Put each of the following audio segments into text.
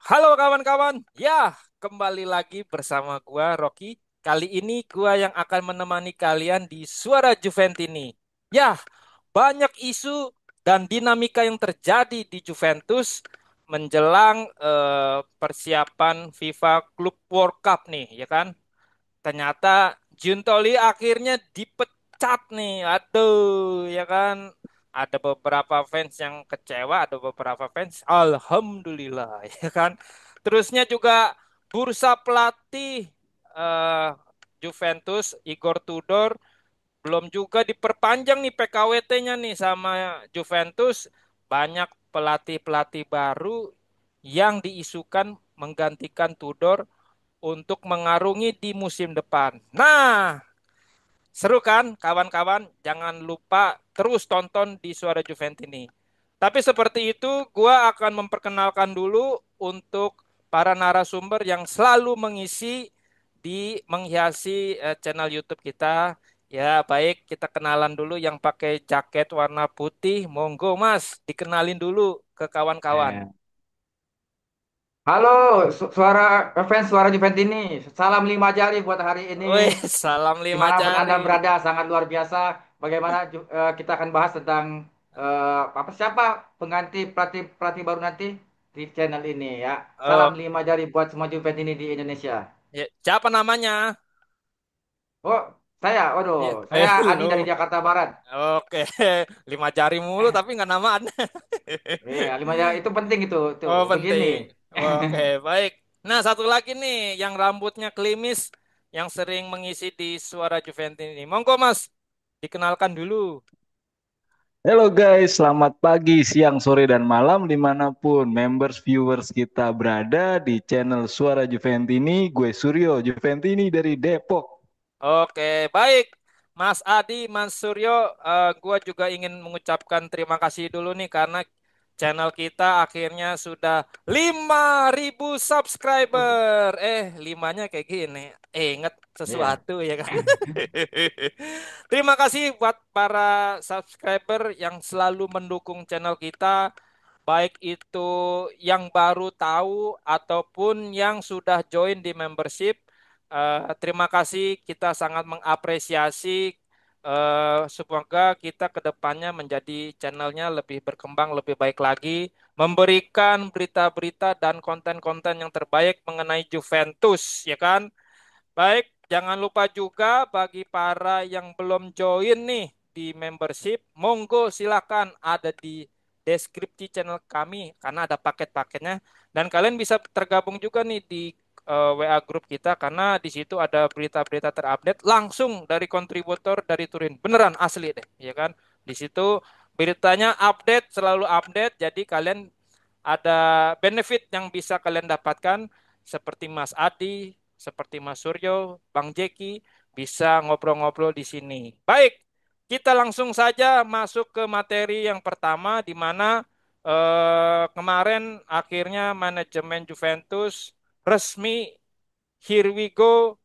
Halo kawan-kawan, ya kembali lagi bersama gua Rocky. Kali ini gua yang akan menemani kalian di Suara Juventini. Ya, banyak isu dan dinamika yang terjadi di Juventus menjelang persiapan FIFA Club World Cup nih, ya kan? Ternyata Giuntoli akhirnya dipecat nih. Aduh, ya kan. Ada beberapa fans yang kecewa, ada beberapa fans alhamdulillah, ya kan. Terusnya juga bursa pelatih eh, Juventus Igor Tudor belum juga diperpanjang nih PKWT-nya nih sama Juventus. Banyak pelatih-pelatih baru yang diisukan menggantikan Tudor untuk mengarungi di musim depan. Nah, seru kan kawan-kawan? Jangan lupa terus tonton di Suara Juventini. Tapi seperti itu, gua akan memperkenalkan dulu untuk para narasumber yang selalu mengisi di menghiasi channel YouTube kita. Ya, baik kita kenalan dulu yang pakai jaket warna putih. Monggo, Mas, dikenalin dulu ke kawan-kawan. Eh, Halo, suara fans suara Juventus ini. Salam lima jari buat hari ini. Wih, salam lima Dimanapun jari. Anda berada, sangat luar biasa. Bagaimana kita akan bahas tentang siapa pengganti pelatih pelatih baru nanti di channel ini ya. Salam Oh, lima jari buat semua Juventus ini di Indonesia. ya, siapa namanya? Oh, saya, Iya, waduh, saya Adi lu. dari Jakarta Barat. Oke, lima jari mulu tapi nggak namaan. Iya, lima jari itu penting itu Oh, begini. penting. Oke, baik. Nah, satu lagi nih yang rambutnya klimis yang sering mengisi di Suara Juventus ini. Monggo, Mas. Dikenalkan dulu. Halo guys, selamat pagi, siang, sore, dan malam dimanapun members, viewers kita berada di channel Suara Juventini. Gue Suryo Juventini dari Depok. Oke, baik. Mas Adi, Mas Suryo, gua juga ingin mengucapkan terima kasih dulu nih karena channel kita akhirnya sudah 5.000 Waduh, subscriber. Limanya kayak gini. Ingat iya. sesuatu ya kan? Terima kasih buat para subscriber yang selalu mendukung channel kita, baik itu yang baru tahu ataupun yang sudah join di membership. Terima kasih, kita sangat mengapresiasi. Semoga kita ke depannya menjadi channelnya lebih berkembang, lebih baik lagi, memberikan berita-berita dan konten-konten yang terbaik mengenai Juventus, ya kan? Baik, jangan lupa juga bagi para yang belum join nih di membership, monggo silakan ada di deskripsi channel kami karena ada paket-paketnya dan kalian bisa tergabung juga nih di WA grup kita karena di situ ada berita-berita terupdate langsung dari kontributor dari Turin. Beneran asli deh, ya kan? Di situ beritanya update, selalu update, jadi kalian ada benefit yang bisa kalian dapatkan seperti Mas Adi, seperti Mas Suryo, Bang Jeki bisa ngobrol-ngobrol di sini. Baik, kita langsung saja masuk ke materi yang pertama di mana kemarin akhirnya manajemen Juventus resmi here we go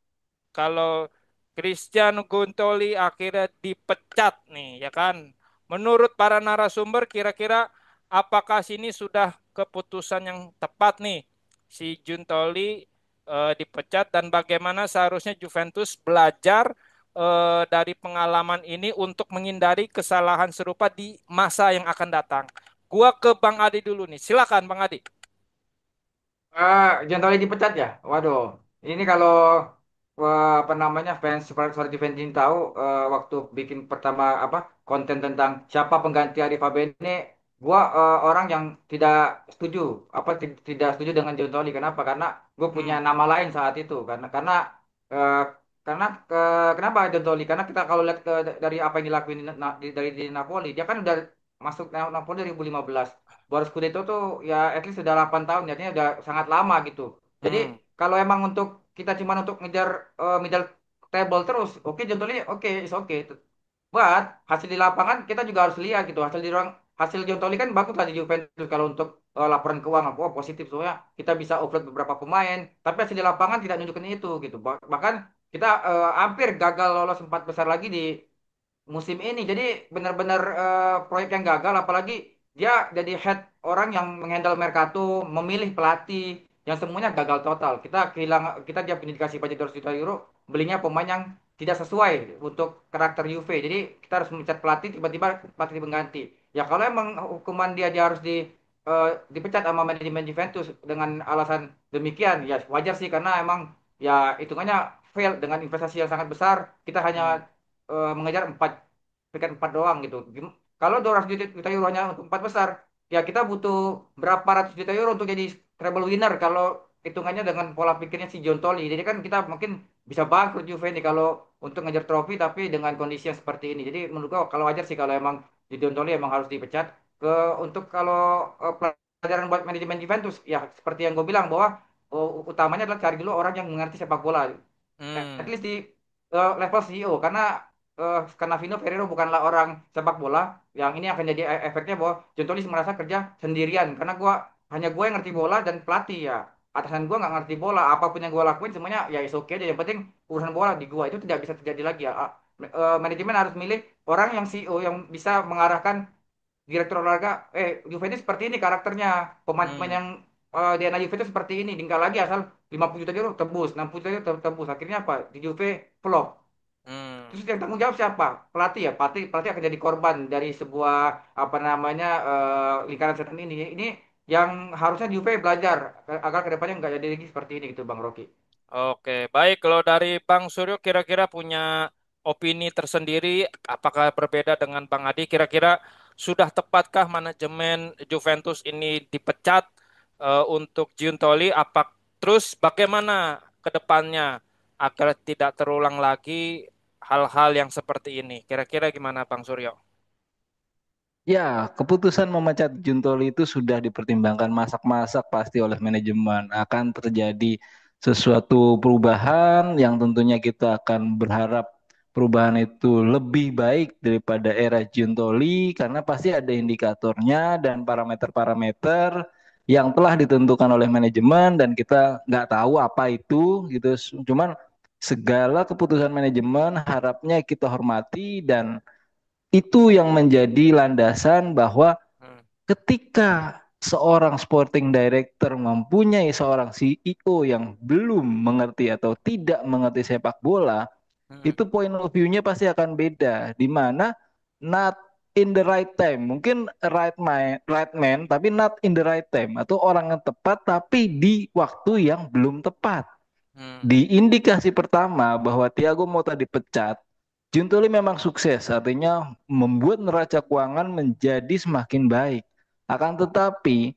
kalau Christian Guntoli akhirnya dipecat nih, ya kan? Menurut para narasumber, kira-kira apakah sini sudah keputusan yang tepat nih si Guntoli dipecat dan bagaimana seharusnya Juventus belajar dari pengalaman ini untuk menghindari kesalahan serupa di masa yang akan datang. Gua ke Bang Adi dulu nih. Silakan Bang Adi. Jantoli dipecat ya? Waduh, ini kalau apa namanya fans Suara Juventus ini tahu waktu bikin pertama apa konten tentang siapa pengganti Arif Bene, gua orang yang tidak setuju tidak setuju dengan Jantoli. Kenapa? Karena gue punya Hmm, nama lain saat itu eh, karena kenapa Jantoli? Karena kita kalau lihat dari apa yang dilakuin di Napoli, dia kan udah masuk Napoli 2015. Baru Scudetto tuh ya at least sudah 8 tahun, artinya udah sangat lama gitu. Jadi hmm. kalau emang untuk kita cuma untuk ngejar middle table terus, oke contohnya oke is oke. Buat hasil di lapangan kita juga harus lihat gitu. Hasil Jontoli kan bagus lah di Juventus kalau untuk laporan keuangan. Oh positif soalnya kita bisa offload beberapa pemain, tapi hasil di lapangan tidak nunjukin itu gitu. Bahkan kita hampir gagal lolos empat besar lagi di musim ini. Jadi benar-benar proyek yang gagal, apalagi dia jadi head orang yang menghandle Mercato, memilih pelatih yang semuanya gagal total. Kita dia indikasi budget 200 juta euro, belinya pemain yang tidak sesuai untuk karakter Juve. Jadi kita harus memecat pelatih, tiba-tiba pelatih pengganti. Ya kalau emang hukuman dia harus dipecat sama manajemen Juventus dengan alasan demikian, ya wajar sih karena emang ya hitungannya fail dengan investasi yang sangat besar. Kita hanya Hmm. mengejar peringkat 4 doang gitu. Kalau 200 juta euro hanya untuk 4 besar, ya kita butuh berapa ratus juta euro untuk jadi treble winner kalau hitungannya dengan pola pikirnya si John Tolly. Jadi kan kita mungkin bisa bangkrut Juve nih kalau untuk ngejar trofi tapi dengan kondisi yang seperti ini. Jadi menurut gua kalau wajar sih kalau emang di John Tolly emang harus dipecat. Untuk kalau pelajaran buat manajemen Juventus ya seperti yang gue bilang bahwa utamanya adalah cari dulu orang yang mengerti sepak bola. At Hmm. least di level CEO karena Vino Ferrero bukanlah orang sepak bola yang ini akan jadi efeknya bahwa Jontolis merasa kerja sendirian karena hanya gue yang ngerti bola dan pelatih ya atasan gue nggak ngerti bola apapun yang gue lakuin semuanya ya is oke aja yang penting urusan bola di gue itu tidak bisa terjadi lagi ya. Manajemen harus milih orang yang CEO yang bisa mengarahkan direktur olahraga Juventus seperti ini karakternya pemain-pemain Hmm. yang DNA Juventus seperti ini tinggal lagi asal 50 juta euro tebus 60 juta euro tebus akhirnya apa di Juve flop. Hmm. Terus yang tanggung jawab siapa? Pelatih ya. Pelatih akan jadi korban dari sebuah apa namanya lingkaran setan ini. Ini yang harusnya Juve belajar agar kedepannya nggak jadi lagi seperti ini gitu Bang Rocky. Oke, baik. Kalau dari Bang Suryo kira-kira punya opini tersendiri, apakah berbeda dengan Bang Adi? Kira-kira sudah tepatkah manajemen Juventus ini dipecat untuk Giuntoli? Terus bagaimana ke depannya agar tidak terulang lagi hal-hal yang seperti ini? Kira-kira gimana Bang Suryo? Ya, keputusan memecat Juntoli itu sudah dipertimbangkan masak-masak pasti oleh manajemen. Akan terjadi sesuatu perubahan yang tentunya kita akan berharap perubahan itu lebih baik daripada era Juntoli karena pasti ada indikatornya dan parameter-parameter yang telah ditentukan oleh manajemen dan kita nggak tahu apa itu gitu. Cuman segala keputusan manajemen harapnya kita hormati dan itu yang menjadi landasan bahwa Hmm. ketika seorang sporting director mempunyai seorang CEO yang belum mengerti atau tidak mengerti sepak bola, Hmm. itu point of view-nya pasti akan beda. Di mana not in the right time, mungkin right man, tapi not in the right time, atau orang yang tepat tapi di waktu yang belum tepat. Hmm. Di indikasi pertama bahwa Thiago Motta dipecat, Giuntoli memang sukses, artinya membuat neraca keuangan menjadi semakin baik. Akan tetapi,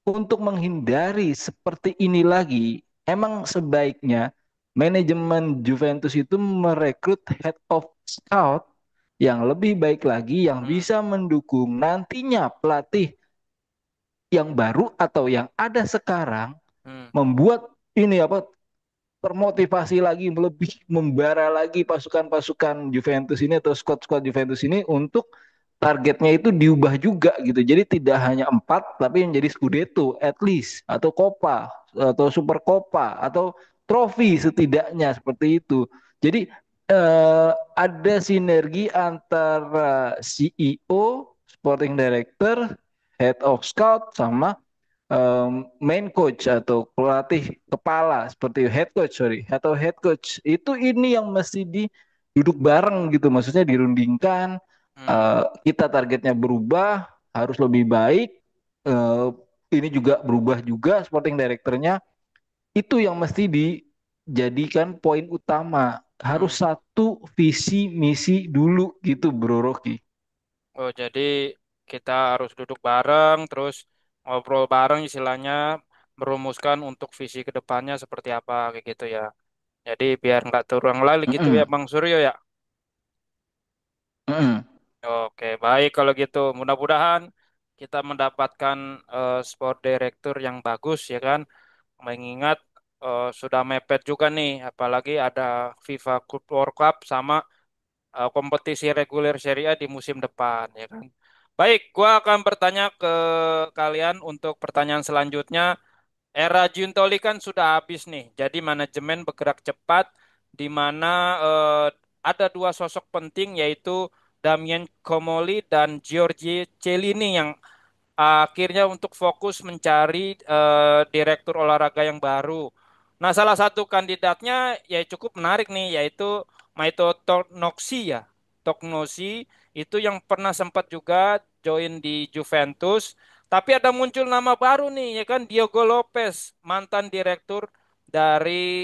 untuk menghindari seperti ini lagi, emang sebaiknya manajemen Juventus itu merekrut head of scout yang lebih baik lagi, yang Hmm. bisa mendukung nantinya pelatih yang baru atau yang ada sekarang Hmm. membuat ini apa termotivasi lagi, lebih membara lagi pasukan-pasukan Juventus ini atau squad-squad Juventus ini untuk targetnya itu diubah juga gitu. Jadi tidak hanya empat, tapi menjadi Scudetto at least, atau Copa, atau Super Copa, atau trofi setidaknya seperti itu. Jadi ada sinergi antara CEO, Sporting Director, Head of Scout, sama main coach atau pelatih kepala seperti head coach sorry atau head coach itu ini yang mesti duduk bareng gitu maksudnya dirundingkan Hmm. kita targetnya berubah harus lebih baik eh, ini juga berubah juga sporting directornya itu yang mesti dijadikan poin utama Hmm. harus satu visi misi dulu gitu Bro Rocky. Oh, jadi kita harus duduk bareng, terus ngobrol bareng istilahnya, merumuskan untuk visi ke depannya seperti apa, kayak gitu ya. Jadi biar nggak terulang lagi gitu ya, Mm-mm. Bang Suryo ya. Mm-mm. Oke, baik kalau gitu. Mudah-mudahan kita mendapatkan sport director yang bagus ya kan. Mengingat sudah mepet juga nih, apalagi ada FIFA World Cup sama kompetisi reguler Serie A di musim depan ya kan. Baik, gua akan bertanya ke kalian untuk pertanyaan selanjutnya. Era Giuntoli kan sudah habis nih. Jadi manajemen bergerak cepat di mana ada dua sosok penting yaitu Damien Comoli dan Giorgi Chiellini yang akhirnya untuk fokus mencari direktur olahraga yang baru. Nah, salah satu kandidatnya ya cukup menarik nih, yaitu Maito Toknoksi ya. Toknoksi itu yang pernah sempat juga join di Juventus, tapi ada muncul nama baru nih, ya kan, Diogo Lopez, dari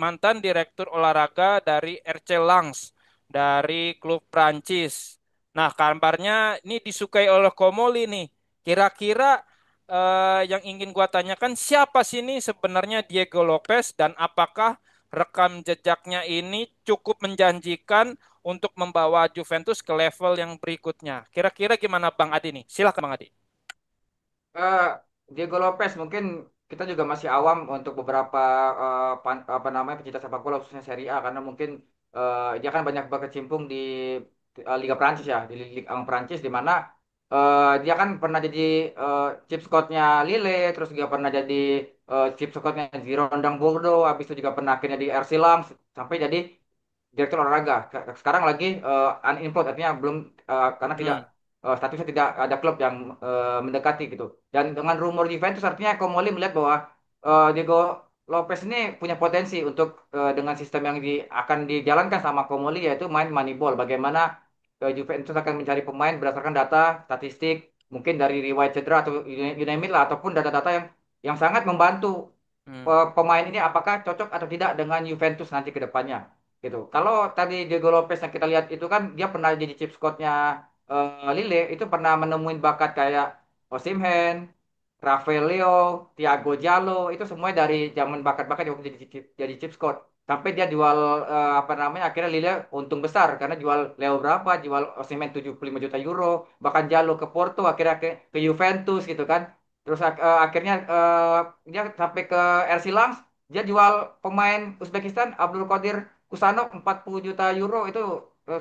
mantan direktur olahraga dari RC Lens dari klub Prancis. Nah, kabarnya ini disukai oleh Komoli nih. Kira-kira yang ingin gua tanyakan, siapa sih ini sebenarnya Diego Lopez, dan apakah rekam jejaknya ini cukup menjanjikan untuk membawa Juventus ke level yang berikutnya? Kira-kira gimana Bang Adi nih? Silakan Bang Adi. Eh, Diego Lopez mungkin kita juga masih awam untuk beberapa apa namanya pecinta sepak bola khususnya Serie A karena mungkin dia kan banyak berkecimpung di Liga Prancis ya di Liga 1 Prancis di mana dia kan pernah jadi chip scoutnya Lille terus juga pernah jadi chip scoutnya Girondins Bordeaux habis itu juga pernah akhirnya di RC Lens sampai jadi direktur olahraga. Sekarang lagi unemployed artinya belum karena tidak Hmm, statusnya tidak ada klub yang mendekati gitu. Dan dengan rumor Juventus artinya Komoli melihat bahwa Diego Lopez ini punya potensi untuk dengan sistem yang akan dijalankan sama Komoli yaitu main Moneyball. Bagaimana Juventus akan mencari pemain berdasarkan data, statistik, mungkin dari riwayat cedera atau you name it lah ataupun data-data yang sangat membantu hmm, pemain ini apakah cocok atau tidak dengan Juventus nanti ke depannya gitu. Kalau tadi Diego Lopez yang kita lihat itu kan dia pernah jadi chip scoutnya Lille itu pernah menemuin bakat kayak Osimhen, Rafael Leo, Thiago Jallo itu semuanya dari zaman bakat-bakat yang jadi chip scout. Sampai dia jual apa namanya akhirnya Lille untung besar karena jual Leo berapa, jual Osimhen 75 juta euro, bahkan Jallo ke Porto akhirnya ke Juventus gitu kan. Terus akhirnya dia sampai ke RC Lens, dia jual pemain Uzbekistan Abdul Qadir Kusanov 40 juta euro itu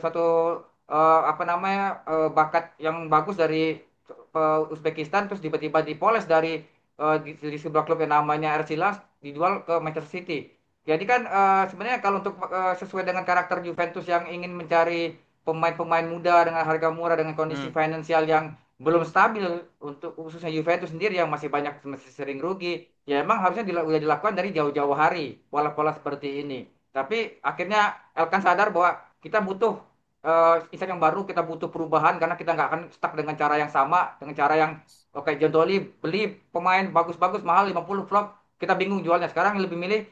satu apa namanya bakat yang bagus dari Uzbekistan terus tiba-tiba dipoles dari di sebuah klub yang namanya RC Lens dijual ke Manchester City. Jadi kan sebenarnya kalau untuk sesuai dengan karakter Juventus yang ingin mencari pemain-pemain muda dengan harga murah dengan kondisi hmm, finansial yang belum stabil untuk khususnya Juventus sendiri yang masih sering rugi ya emang harusnya udah dilakukan dari jauh-jauh hari pola-pola seperti ini tapi akhirnya Elkan sadar bahwa kita butuh insight yang baru kita butuh perubahan karena kita nggak akan stuck dengan cara yang sama dengan cara yang oke Jontoli beli pemain bagus-bagus mahal 50 flop kita bingung jualnya sekarang lebih milih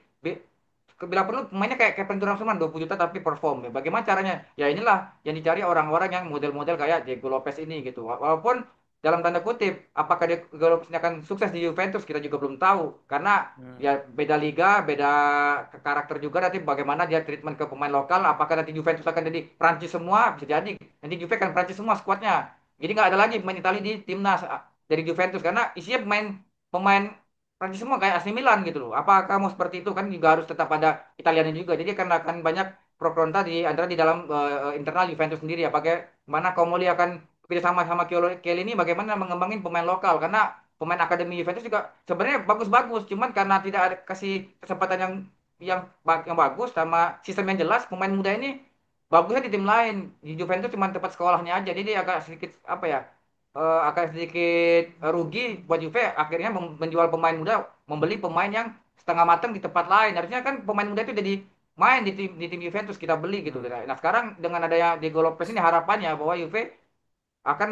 bila perlu pemainnya kayak Kevin Durant 20 juta tapi perform. Bagaimana caranya? Ya inilah yang dicari orang-orang yang model-model kayak Diego Lopez ini gitu. Walaupun dalam tanda kutip, apakah Diego Lopez ini akan sukses di Juventus kita juga belum tahu karena hmm, ya beda liga, beda karakter juga nanti bagaimana dia treatment ke pemain lokal. Apakah nanti Juventus akan jadi Prancis semua? Bisa jadi. Nanti Juve kan Prancis semua skuadnya. Jadi nggak ada lagi pemain Italia di timnas dari Juventus karena isinya pemain pemain Prancis semua kayak AC Milan gitu loh. Apa kamu seperti itu kan juga harus tetap ada Italiannya juga. Jadi karena akan banyak pro kontra di antara di dalam internal Juventus sendiri ya. Bagaimana Komoli akan bekerja sama Kelly ini bagaimana mengembangin pemain lokal karena pemain akademi Juventus juga sebenarnya bagus-bagus cuman karena tidak ada kasih kesempatan yang bagus sama sistem yang jelas pemain muda ini bagusnya di tim lain di Juventus cuma tempat sekolahnya aja jadi agak sedikit apa ya akan sedikit rugi buat Juve akhirnya menjual pemain muda membeli pemain yang setengah matang di tempat lain harusnya kan pemain muda itu jadi main di tim Juventus kita beli gitu hmm. nah sekarang dengan adanya Diego Lopez ini harapannya bahwa Juve akan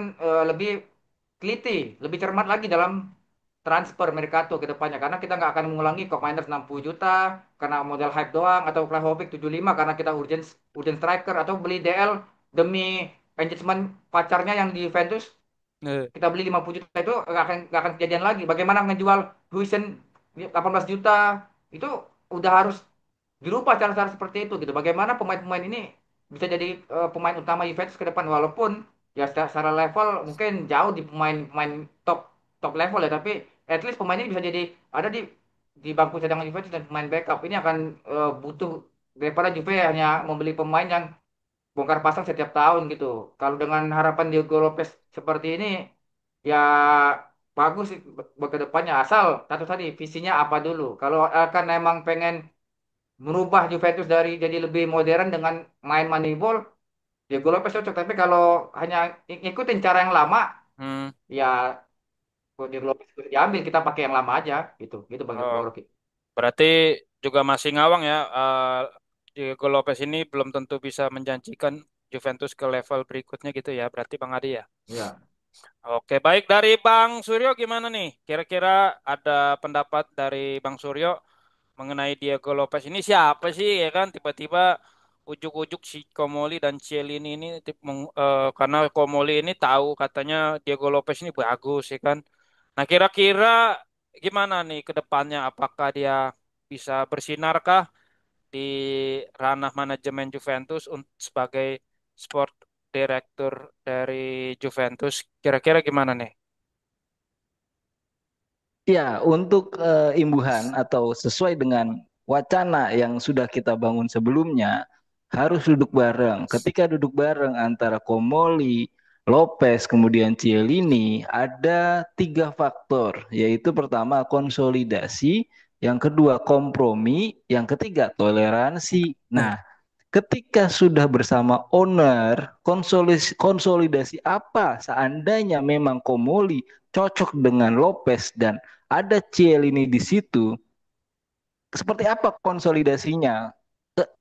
lebih teliti lebih cermat lagi dalam transfer Mercato ke depannya karena kita nggak akan mengulangi Kok Miners 60 juta karena model hype doang atau Vlahovic 75 karena kita urgent urgent striker atau beli DL demi engagement pacarnya yang di Juventus Eh, kita beli 50 juta itu nggak akan kejadian lagi. Bagaimana ngejual Huijsen 18 juta itu udah harus dirubah cara-cara seperti itu gitu. Bagaimana pemain-pemain ini bisa jadi pemain utama Juventus ke depan walaupun ya secara level mungkin jauh di pemain-pemain top top level ya tapi at least pemain ini bisa jadi ada di bangku cadangan Juventus dan pemain backup ini akan butuh daripada Juve hanya membeli pemain yang bongkar pasang setiap tahun gitu. Kalau dengan harapan Diego Lopez seperti ini, ya bagus sih buat ke depannya. Asal satu tadi visinya apa dulu. Kalau akan emang pengen merubah Juventus dari jadi lebih modern dengan main Moneyball, Diego Lopez cocok. Tapi kalau hanya ngikutin cara yang lama, Hmm. Ya kalau Diego Lopez itu diambil, kita pakai yang lama aja gitu. Gitu Oh, Bang Rocky. berarti juga masih ngawang ya. Diego Lopez ini belum tentu bisa menjanjikan Juventus ke level berikutnya gitu ya. Berarti Bang Adi ya. Ya. Oke, baik dari Bang Suryo gimana nih? Kira-kira ada pendapat dari Bang Suryo mengenai Diego Lopez ini siapa sih ya kan? Tiba-tiba ujuk-ujuk si Komoli dan Cielini ini karena Komoli ini tahu katanya Diego Lopez ini bagus ya kan? Nah, kira-kira gimana nih ke depannya? Apakah dia bisa bersinarkah di ranah manajemen Juventus sebagai sport director dari Juventus? Kira-kira gimana nih? Ya, untuk imbuhan atau sesuai dengan wacana yang sudah kita bangun sebelumnya, harus duduk bareng. Ketika duduk bareng antara Komoli, Lopez, kemudian Chiellini, ada tiga faktor, yaitu pertama konsolidasi, yang kedua kompromi, yang ketiga toleransi. Nah, ketika sudah bersama owner, konsolidasi apa seandainya memang Komoli cocok dengan Lopez dan ada Ciel ini di situ, seperti apa konsolidasinya?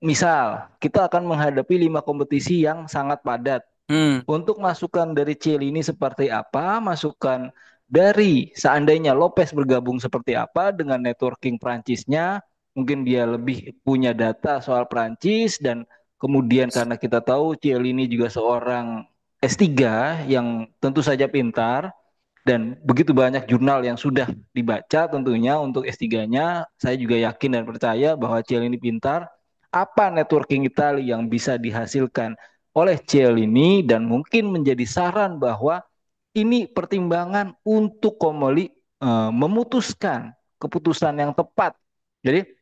Misal, kita akan menghadapi 5 kompetisi yang sangat padat. Hmm. Untuk masukan dari Ciel ini seperti apa? Masukan dari seandainya Lopez bergabung seperti apa dengan networking Prancisnya, mungkin dia lebih punya data soal Prancis dan kemudian karena kita tahu Ciel ini juga seorang S3 yang tentu saja pintar dan begitu banyak jurnal yang sudah dibaca tentunya untuk S3-nya, saya juga yakin dan percaya bahwa Ciel ini pintar. Apa networking Italia yang bisa dihasilkan oleh Ciel ini dan mungkin menjadi saran bahwa ini pertimbangan untuk Komoli memutuskan keputusan yang tepat. Jadi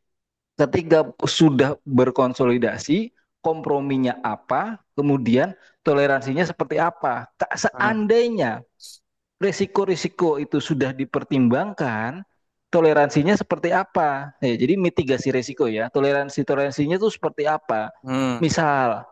ketika sudah berkonsolidasi, komprominya apa, kemudian toleransinya seperti apa. Ah. Seandainya risiko-risiko itu sudah dipertimbangkan, toleransinya seperti apa? Ya, jadi mitigasi risiko ya, toleransinya itu seperti apa? Hmm. Misal,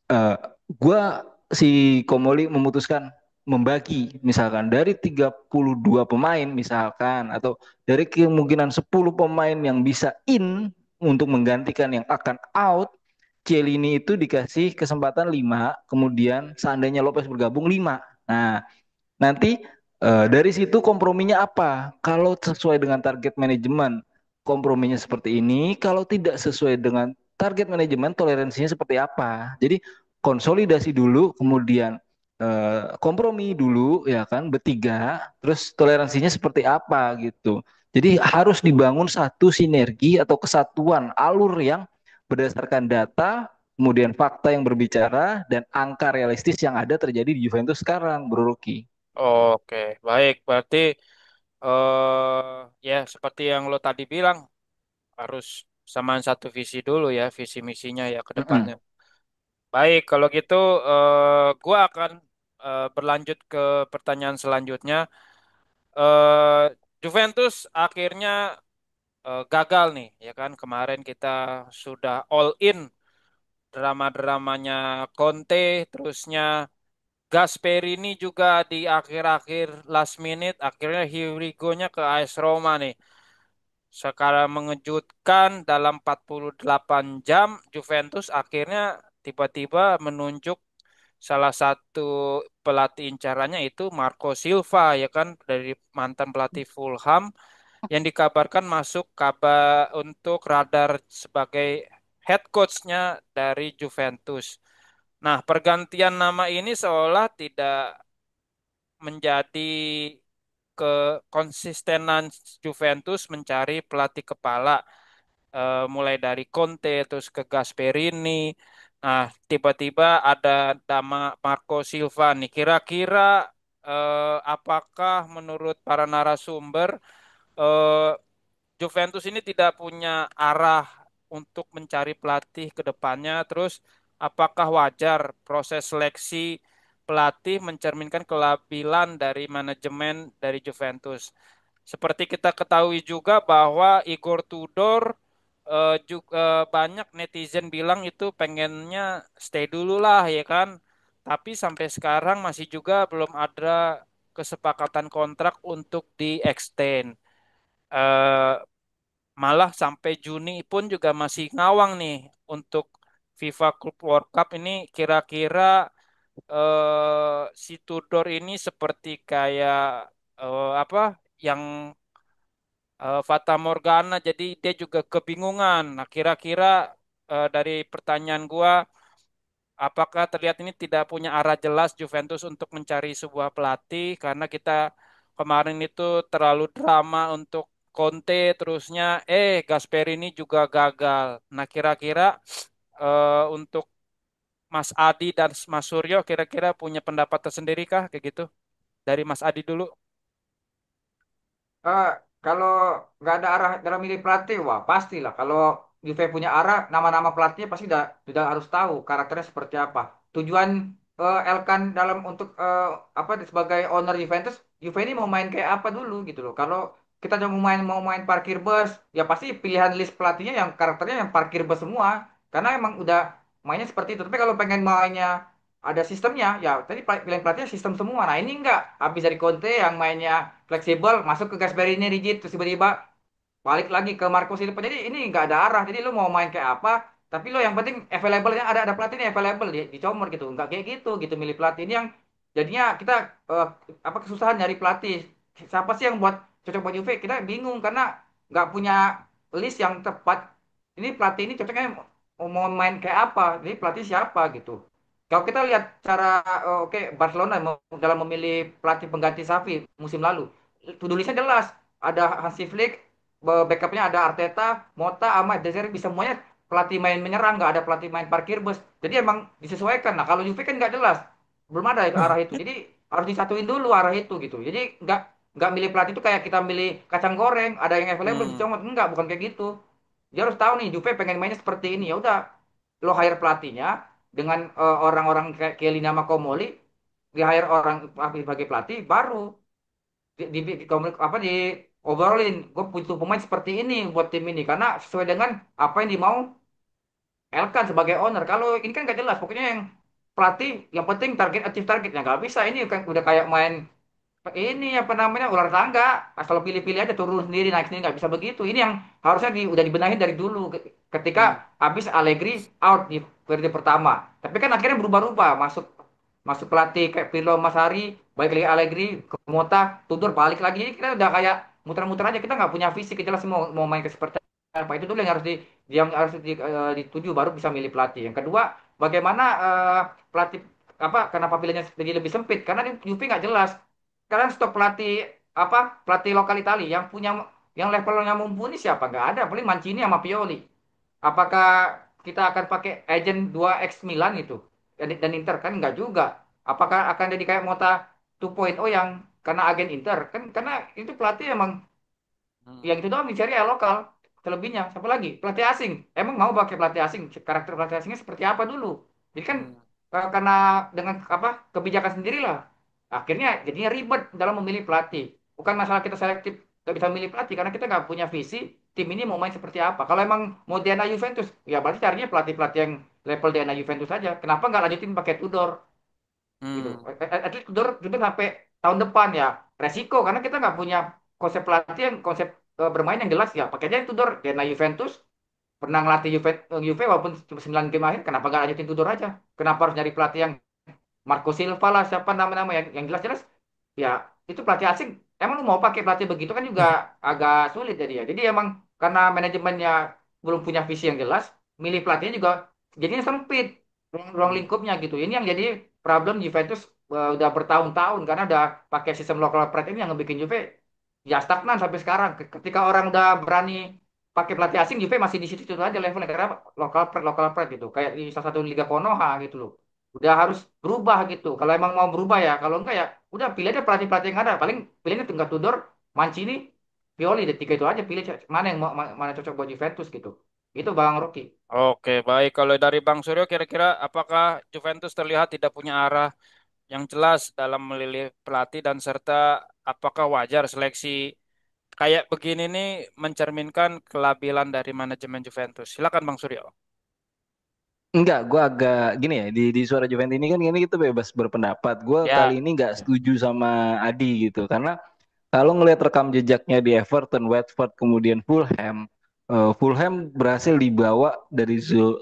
eh, gua si Komoli memutuskan membagi misalkan dari 32 pemain misalkan atau dari kemungkinan 10 pemain yang bisa in untuk menggantikan yang akan out, Cielini itu dikasih kesempatan 5, kemudian seandainya Lopez bergabung 5. Nah, nanti dari situ komprominya apa? Kalau sesuai dengan target manajemen, komprominya seperti ini. Kalau tidak sesuai dengan target manajemen, toleransinya seperti apa? Jadi konsolidasi dulu, kemudian kompromi dulu, ya kan, bertiga. Terus toleransinya seperti apa gitu. Jadi harus dibangun satu sinergi atau kesatuan alur yang berdasarkan data, kemudian fakta yang berbicara dan angka realistis yang ada terjadi di Juventus sekarang, Bro Ruki. Oke, baik. Berarti ya seperti yang lo tadi bilang harus samaan satu visi dulu ya, visi misinya ya ke depannya. Mm-mm. Baik, kalau gitu gua akan berlanjut ke pertanyaan selanjutnya. Juventus akhirnya gagal nih, ya kan? Kemarin kita sudah all in drama-dramanya Conte, terusnya Gasperini juga di akhir-akhir last minute akhirnya Hirigonya ke AS Roma nih. Sekarang mengejutkan dalam 48 jam Juventus akhirnya tiba-tiba menunjuk salah satu pelatih incarannya itu Marco Silva ya kan dari mantan pelatih Fulham yang dikabarkan masuk kabar untuk radar sebagai head coach-nya dari Juventus. Nah, pergantian nama ini seolah tidak menjadi kekonsistenan Juventus mencari pelatih kepala mulai dari Conte terus ke Gasperini. Nah, tiba-tiba ada nama Marco Silva nih. Kira-kira apakah menurut para narasumber eh, Juventus ini tidak punya arah untuk mencari pelatih ke depannya. Terus, apakah wajar proses seleksi pelatih mencerminkan kelabilan dari manajemen dari Juventus? Seperti kita ketahui juga bahwa Igor Tudor juga banyak netizen bilang itu pengennya stay dulu lah ya kan. Tapi sampai sekarang masih juga belum ada kesepakatan kontrak untuk di extend. Eh, Malah sampai Juni pun juga masih ngawang nih untuk FIFA Club World Cup ini kira-kira si Tudor ini seperti kayak apa yang Fata Morgana, jadi dia juga kebingungan. Nah, kira-kira dari pertanyaan gua, apakah terlihat ini tidak punya arah jelas Juventus untuk mencari sebuah pelatih karena kita kemarin itu terlalu drama untuk Conte, terusnya Gasperini juga gagal. Nah, kira-kira untuk Mas Adi dan Mas Suryo kira-kira punya pendapat tersendiri kah kayak gitu? Dari Mas Adi dulu. Eh, kalau nggak ada arah dalam milih pelatih, wah pastilah. Kalau Juve punya arah, nama-nama pelatihnya pasti sudah harus tahu karakternya seperti apa. Tujuan Elkan dalam untuk apa sebagai owner Juventus, Juve ini mau main kayak apa dulu gitu loh. Kalau kita mau main parkir bus, ya pasti pilihan list pelatihnya yang karakternya yang parkir bus semua. Karena emang udah mainnya seperti itu. Tapi kalau pengen mainnya ada sistemnya, ya tadi pilihan pelatihnya sistem semua. Nah ini enggak, habis dari Conte yang mainnya fleksibel, masuk ke Gasperini rigid, terus tiba-tiba balik lagi ke Marco Silva. Jadi ini nggak ada arah. Jadi lu mau main kayak apa, tapi lo yang penting available, nya ada pelatih ini available, dicomot gitu. Nggak kayak gitu milih pelatih ini yang jadinya kita eh, apa kesusahan nyari pelatih. Siapa sih yang cocok buat Juve? Kita bingung karena nggak punya list yang tepat. Ini pelatih ini cocoknya mau main kayak apa? Jadi pelatih siapa gitu. Kalau kita lihat cara oke Barcelona dalam memilih pelatih pengganti Xavi musim lalu, tulisnya jelas ada Hansi Flick, backupnya ada Arteta, Mota, Ahmad, Desir, bisa semuanya pelatih main menyerang, nggak ada pelatih main parkir bus. Jadi emang disesuaikan. Nah kalau Juve kan nggak jelas, belum ada itu arah itu. Jadi harus disatuin dulu arah itu gitu. Jadi nggak milih pelatih itu kayak kita milih kacang goreng, ada yang available Hmm, dicomot. Enggak, bukan kayak gitu. Dia harus tahu nih Juve pengen mainnya seperti ini. Ya udah, lo hire pelatihnya dengan orang-orang kayak Kelly nama Komoli, di hire orang sebagai pelatih baru apa di obrolin gue butuh pemain seperti ini buat tim ini karena sesuai dengan apa yang dimau Elkan sebagai owner. Kalau ini kan gak jelas, pokoknya yang pelatih yang penting target achieve targetnya nggak bisa. Ini kan udah kayak main ini apa namanya ular tangga, asal pilih-pilih aja turun sendiri naik sendiri, nggak bisa begitu. Ini yang harusnya udah dibenahin dari dulu ketika hmm, habis Allegri out di periode pertama. Tapi kan akhirnya berubah-ubah, masuk masuk pelatih kayak Pirlo Masari, balik lagi Allegri ke Mota, Tudor balik lagi. Jadi kita udah kayak muter-muter aja, kita nggak punya visi kejelas mau main ke seperti apa. Itu dulu yang harus dituju baru bisa milih pelatih. Yang kedua, bagaimana pelatih apa kenapa pilihannya jadi lebih sempit karena di Juve nggak jelas. Sekarang stok pelatih apa pelatih lokal Italia yang levelnya mumpuni siapa? Nggak ada, paling Mancini sama Pioli. Apakah kita akan pakai agent 2X Milan itu dan Inter kan nggak juga. Apakah akan jadi kayak Mota 2.0 yang karena agen Inter kan karena itu pelatih emang hmm, yang itu doang dicari ya lokal. Selebihnya siapa lagi? Pelatih asing. Emang mau pakai pelatih asing? Karakter pelatih asingnya seperti apa dulu? Jadi kan hmm, karena dengan apa kebijakan sendirilah. Akhirnya jadinya ribet dalam memilih pelatih. Bukan masalah kita selektif nggak bisa memilih pelatih karena kita nggak punya visi tim ini mau main seperti apa. Kalau emang mau DNA Juventus, ya berarti carinya pelatih-pelatih yang level DNA Juventus saja. Kenapa nggak lanjutin pakai Tudor? Gitu. hmm, At least Tudor sampai tahun depan ya resiko karena kita nggak punya konsep pelatih yang konsep bermain yang jelas ya. Pakai aja Tudor DNA Juventus pernah ngelatih Juve walaupun cuma 9 game akhir kenapa nggak lanjutin Tudor aja? Kenapa harus nyari pelatih yang Marco Silva lah siapa nama-nama yang jelas-jelas ya itu pelatih asing. Emang lu mau pakai pelatih begitu kan juga agak sulit jadi ya. Jadi emang karena manajemennya belum punya visi yang jelas, milih pelatihnya juga jadinya sempit ruang hmm, lingkupnya gitu. Ini yang jadi problem Juventus udah bertahun-tahun karena udah pakai sistem lokal pride ini yang ngebikin Juve ya stagnan sampai sekarang. Ketika orang udah berani pakai pelatih asing, Juve masih di situ aja levelnya karena lokal pride gitu. Kayak di salah satu liga Konoha gitu loh. Udah harus berubah gitu. Kalau emang mau berubah ya, kalau enggak ya udah pilih aja pelatih-pelatih yang ada. Paling pilihnya tinggal Tudor, Mancini, Pioli, deh tiga itu aja pilih mana yang mana cocok buat Juventus gitu. Itu Bang Rocky. Oke, baik. Kalau dari Bang Suryo, kira-kira apakah Juventus terlihat tidak punya arah yang jelas dalam memilih pelatih dan serta apakah wajar seleksi kayak begini nih mencerminkan kelabilan dari manajemen Juventus? Silakan Bang Suryo. Enggak, gue agak gini ya di suara Juventus ini kita bebas berpendapat. Gue kali Ya. ini nggak setuju sama Adi gitu karena kalau ngelihat rekam jejaknya di Everton, Watford, kemudian Fulham, Fulham berhasil dibawa dari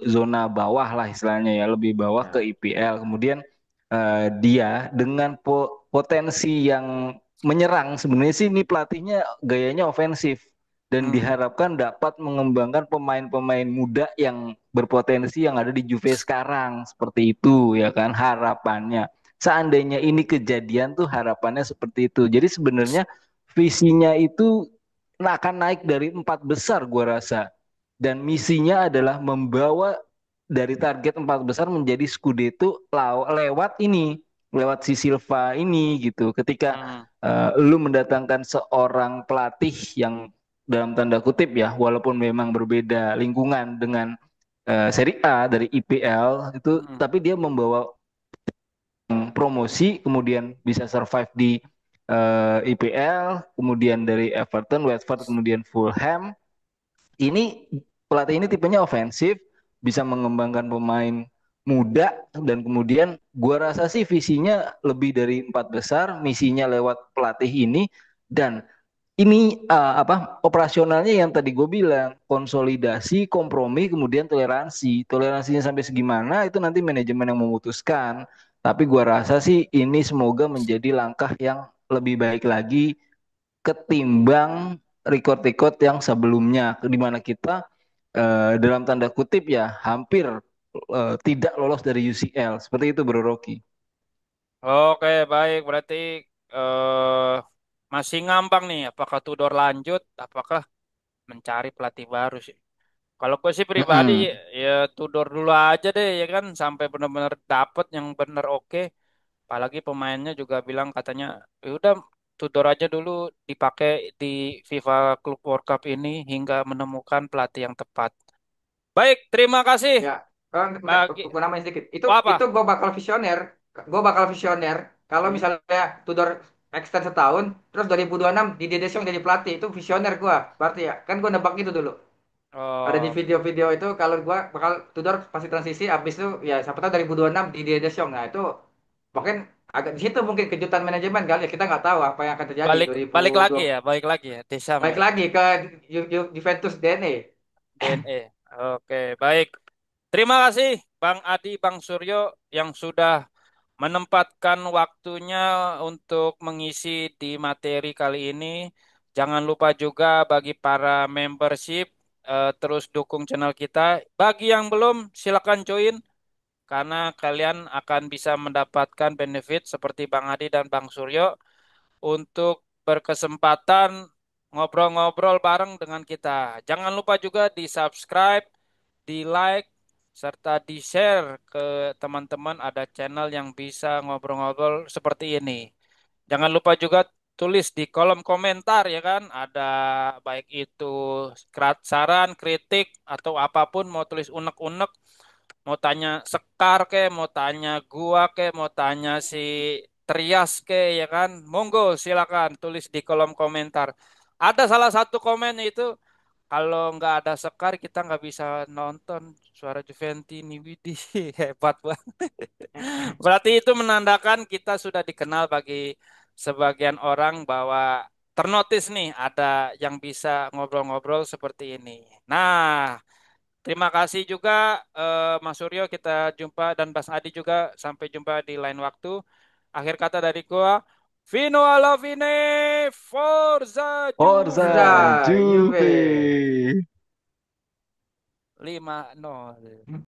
zona bawah lah istilahnya ya, lebih bawah ke Ya. IPL. Kemudian dia dengan potensi yang menyerang, sebenarnya sih ini pelatihnya gayanya ofensif dan Hmm. diharapkan dapat mengembangkan pemain-pemain muda yang berpotensi yang ada di Juve sekarang. Seperti itu ya kan harapannya. Seandainya ini kejadian tuh harapannya seperti itu. Jadi sebenarnya visinya itu akan naik dari empat besar gua rasa. Dan misinya adalah membawa dari target empat besar menjadi Scudetto lewat ini, lewat si Silva ini gitu. Ketika Hmm. lu mendatangkan seorang pelatih yang dalam tanda kutip ya, walaupun memang berbeda lingkungan dengan Serie A dari IPL itu, Hmm. tapi dia membawa promosi, kemudian bisa survive di IPL, kemudian dari Everton, Watford, kemudian Fulham. Ini pelatih ini tipenya ofensif, bisa mengembangkan pemain muda dan kemudian gua rasa sih visinya lebih dari empat besar, misinya lewat pelatih ini dan ini apa operasionalnya yang tadi gue bilang konsolidasi, kompromi, kemudian toleransi. Toleransinya sampai segimana itu nanti manajemen yang memutuskan. Tapi gua rasa sih ini semoga menjadi langkah yang lebih baik lagi ketimbang record-record yang sebelumnya, di mana kita dalam tanda kutip ya hampir tidak lolos dari UCL. Seperti itu Bro Rocky. Oke, baik. Berarti eh masih ngambang nih. Apakah Tudor lanjut? Apakah mencari pelatih baru sih? Kalau gue sih pribadi Mm-mm. ya Tudor dulu aja deh ya kan sampai benar-benar dapet yang benar oke. Apalagi pemainnya juga bilang katanya, ya udah Tudor aja dulu dipakai di FIFA Club World Cup ini hingga menemukan pelatih yang tepat. Baik, terima kasih Ya, bentar, bagi aku nambahin sedikit. Itu apa? gue bakal visioner. Gue bakal visioner. Kalau Hmm. misalnya Tudor extend setahun, terus 2026 di Deschamps jadi pelatih, itu visioner gue. Berarti ya, kan gue nebak itu dulu. Ada di Oh, video-video itu kalau gue bakal Tudor pasti transisi, abis itu ya siapa tahu 2026 di Deschamps. Nah itu mungkin agak di situ mungkin kejutan manajemen kali ya. Kita nggak tahu apa yang akan terjadi balik balik lagi 2020. ya, balik lagi ya, Desam Baik ya, lagi ke Juventus DNA. DNA. Oke, baik. Terima kasih Bang Adi, Bang Suryo yang sudah menempatkan waktunya untuk mengisi di materi kali ini. Jangan lupa juga bagi para membership terus dukung channel kita. Bagi yang belum, silakan join karena kalian akan bisa mendapatkan benefit seperti Bang Adi dan Bang Suryo untuk berkesempatan ngobrol-ngobrol bareng dengan kita. Jangan lupa juga di-subscribe, di-like, serta di-share ke teman-teman ada channel yang bisa ngobrol-ngobrol seperti ini. Jangan lupa juga tulis di kolom komentar ya kan, ada baik itu saran, kritik, atau apapun mau tulis unek-unek, mau tanya Sekar ke, mau tanya gua ke, mau tanya si Trias ke ya kan, monggo silakan tulis di kolom komentar. Ada salah satu komen itu kalau nggak ada Sekar kita nggak bisa nonton Suara Juventini. Widih, hebat banget. Berarti itu menandakan kita sudah dikenal bagi sebagian orang bahwa ternotis nih ada yang bisa ngobrol-ngobrol seperti ini. Nah, terima kasih juga Mas Suryo, kita jumpa dan Mas Adi juga sampai jumpa di lain waktu. Akhir kata dari gua, Vino alla fine, Forza Forza Forza Juve. Juve. Juve. 5-0.